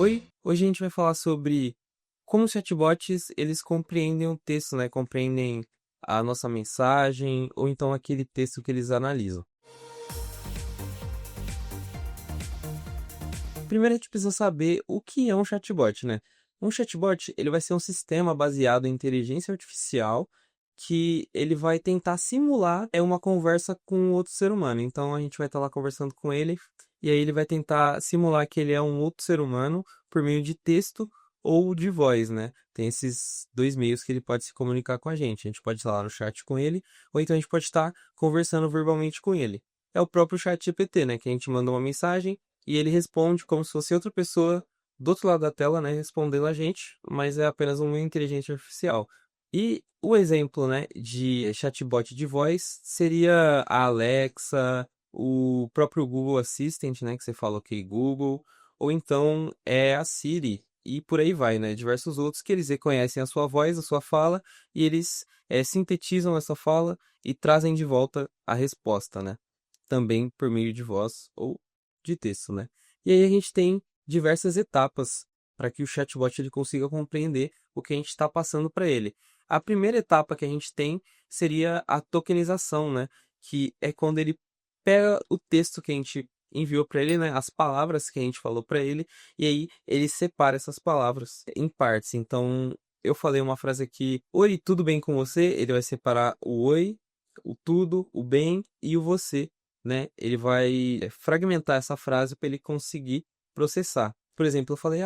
Oi, hoje a gente vai falar sobre como os chatbots eles compreendem o texto, né? Compreendem a nossa mensagem ou então aquele texto que eles analisam. Primeiro a gente precisa saber o que é um chatbot, né? Um chatbot ele vai ser um sistema baseado em inteligência artificial que ele vai tentar simular uma conversa com outro ser humano. Então a gente vai estar lá conversando com ele e aí ele vai tentar simular que ele é um outro ser humano por meio de texto ou de voz, né? Tem esses dois meios que ele pode se comunicar com a gente. A gente pode estar lá no chat com ele ou então a gente pode estar conversando verbalmente com ele. É o próprio chat GPT, né? Que a gente manda uma mensagem e ele responde como se fosse outra pessoa do outro lado da tela, né, respondendo a gente, mas é apenas uma inteligência artificial. E o exemplo, né, de chatbot de voz seria a Alexa, o próprio Google Assistant, né, que você fala ok Google, ou então é a Siri, e por aí vai, né, diversos outros que eles reconhecem a sua voz, a sua fala, e eles sintetizam essa fala e trazem de volta a resposta, né, também por meio de voz ou de texto, né. E aí a gente tem diversas etapas para que o chatbot ele consiga compreender o que a gente está passando para ele. A primeira etapa que a gente tem seria a tokenização, né? Que é quando ele pega o texto que a gente enviou para ele, né? As palavras que a gente falou para ele, e aí ele separa essas palavras em partes. Então, eu falei uma frase aqui: Oi, tudo bem com você? Ele vai separar o oi, o tudo, o bem e o você, né? Ele vai fragmentar essa frase para ele conseguir processar. Por exemplo, eu falei,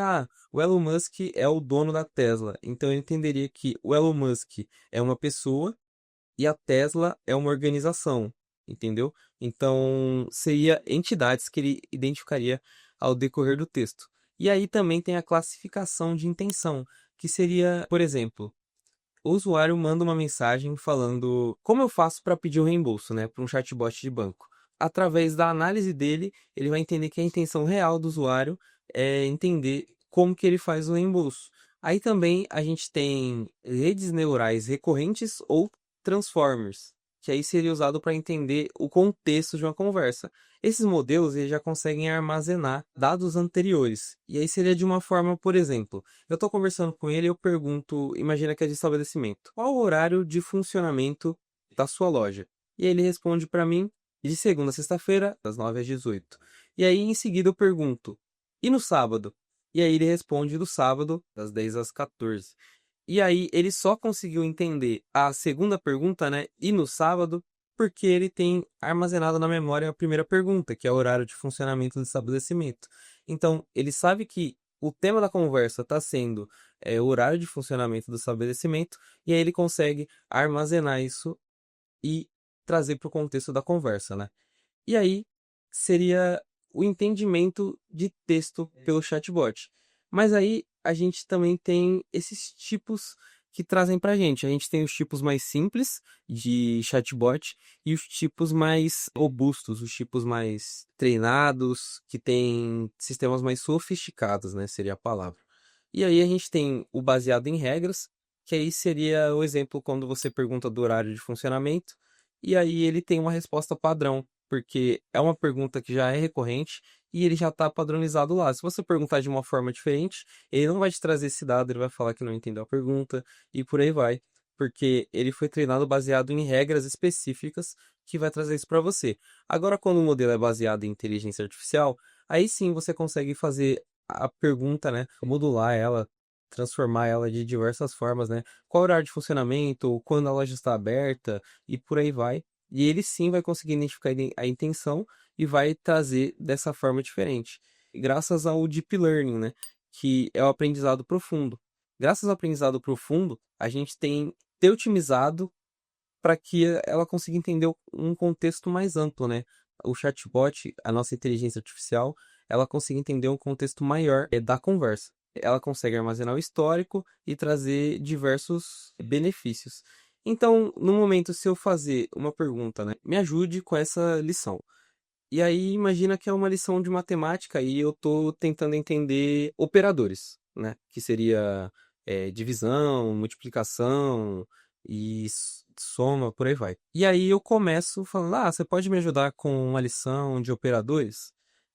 o Elon Musk é o dono da Tesla. Então eu entenderia que o Elon Musk é uma pessoa e a Tesla é uma organização, entendeu? Então seria entidades que ele identificaria ao decorrer do texto. E aí também tem a classificação de intenção, que seria, por exemplo, o usuário manda uma mensagem falando como eu faço para pedir o reembolso, né, para um chatbot de banco. Através da análise dele, ele vai entender que a intenção real do usuário é entender como que ele faz o reembolso. Aí também a gente tem redes neurais recorrentes ou transformers, que aí seria usado para entender o contexto de uma conversa. Esses modelos eles já conseguem armazenar dados anteriores. E aí seria de uma forma, por exemplo, eu estou conversando com ele e eu pergunto, imagina que é de estabelecimento, qual o horário de funcionamento da sua loja? E aí ele responde para mim de segunda a sexta-feira, das 9 às 18. E aí em seguida eu pergunto, e no sábado? E aí ele responde do sábado, das 10 às 14. E aí ele só conseguiu entender a segunda pergunta, né? E no sábado, porque ele tem armazenado na memória a primeira pergunta, que é o horário de funcionamento do estabelecimento. Então, ele sabe que o tema da conversa está sendo o horário de funcionamento do estabelecimento, e aí ele consegue armazenar isso e trazer para o contexto da conversa, né? E aí seria o entendimento de texto pelo chatbot. Mas aí a gente também tem esses tipos que trazem para a gente. A gente tem os tipos mais simples de chatbot e os tipos mais robustos, os tipos mais treinados, que têm sistemas mais sofisticados, né? Seria a palavra. E aí a gente tem o baseado em regras, que aí seria o exemplo quando você pergunta do horário de funcionamento, e aí ele tem uma resposta padrão, porque é uma pergunta que já é recorrente e ele já está padronizado lá. Se você perguntar de uma forma diferente, ele não vai te trazer esse dado, ele vai falar que não entendeu a pergunta e por aí vai, porque ele foi treinado baseado em regras específicas que vai trazer isso para você. Agora, quando o modelo é baseado em inteligência artificial, aí sim você consegue fazer a pergunta, né, modular ela, transformar ela de diversas formas, né? Qual o horário de funcionamento, quando a loja está aberta e por aí vai. E ele sim vai conseguir identificar a intenção e vai trazer dessa forma diferente. Graças ao Deep Learning, né? Que é o aprendizado profundo. Graças ao aprendizado profundo, a gente tem ter otimizado para que ela consiga entender um contexto mais amplo, né? O chatbot, a nossa inteligência artificial, ela consegue entender um contexto maior da conversa. Ela consegue armazenar o histórico e trazer diversos benefícios. Então, no momento, se eu fazer uma pergunta, né? Me ajude com essa lição. E aí, imagina que é uma lição de matemática e eu estou tentando entender operadores, né? Que seria divisão, multiplicação e soma, por aí vai. E aí eu começo falando, você pode me ajudar com uma lição de operadores?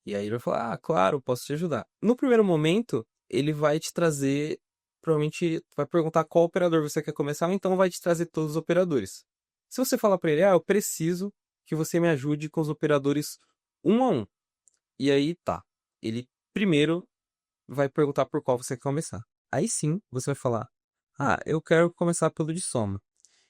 E aí ele vai falar, claro, posso te ajudar. No primeiro momento, ele vai te trazer, provavelmente vai perguntar qual operador você quer começar, ou então vai te trazer todos os operadores. Se você falar para ele, eu preciso que você me ajude com os operadores um a um. E aí tá. Ele primeiro vai perguntar por qual você quer começar. Aí sim, você vai falar: eu quero começar pelo de soma.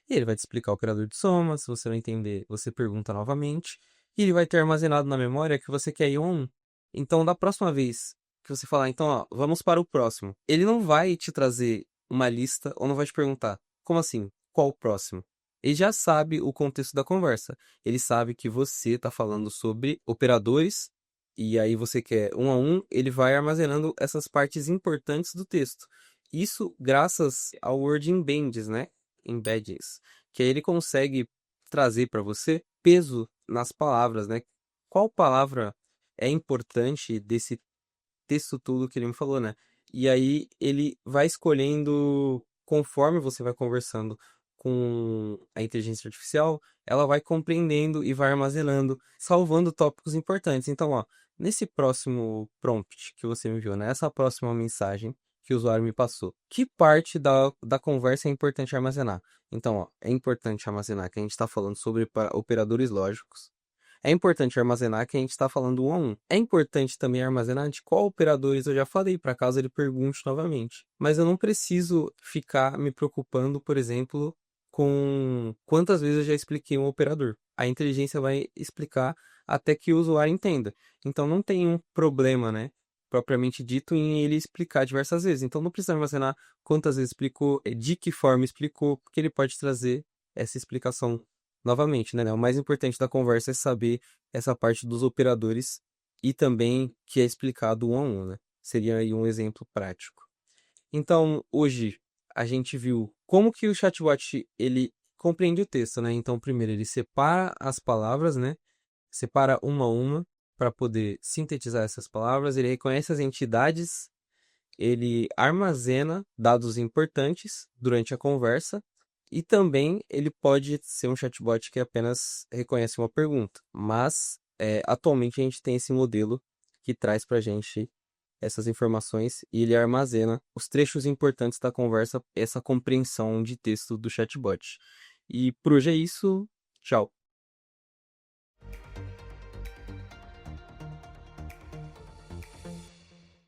E ele vai te explicar o operador de soma. Se você não entender, você pergunta novamente. E ele vai ter armazenado na memória que você quer ir um a um. Então, da próxima vez que você falar, então, vamos para o próximo. Ele não vai te trazer uma lista ou não vai te perguntar, como assim? Qual o próximo? Ele já sabe o contexto da conversa. Ele sabe que você está falando sobre operadores e aí você quer um a um, ele vai armazenando essas partes importantes do texto. Isso graças ao Word Embeds, né? Embeddings, que aí ele consegue trazer para você peso nas palavras, né? Qual palavra é importante desse texto tudo que ele me falou, né? E aí ele vai escolhendo conforme você vai conversando com a inteligência artificial, ela vai compreendendo e vai armazenando, salvando tópicos importantes. Então, nesse próximo prompt que você me enviou, nessa próxima mensagem que o usuário me passou, que parte da conversa é importante armazenar? Então, é importante armazenar que a gente está falando sobre operadores lógicos. É importante armazenar que a gente está falando um a um. É importante também armazenar de qual operadores eu já falei, para caso ele pergunte novamente. Mas eu não preciso ficar me preocupando, por exemplo, com quantas vezes eu já expliquei um operador. A inteligência vai explicar até que o usuário entenda. Então não tem um problema, né? Propriamente dito, em ele explicar diversas vezes. Então não precisa armazenar quantas vezes explicou, de que forma explicou, porque ele pode trazer essa explicação novamente, né? O mais importante da conversa é saber essa parte dos operadores e também que é explicado um a um, né? Seria aí um exemplo prático. Então, hoje a gente viu como que o chatbot ele compreende o texto, né? Então, primeiro ele separa as palavras, né? Separa uma a uma para poder sintetizar essas palavras, ele reconhece as entidades, ele armazena dados importantes durante a conversa e também ele pode ser um chatbot que apenas reconhece uma pergunta. Mas atualmente a gente tem esse modelo que traz para a gente essas informações e ele armazena os trechos importantes da conversa, essa compreensão de texto do chatbot. E por hoje é isso. Tchau.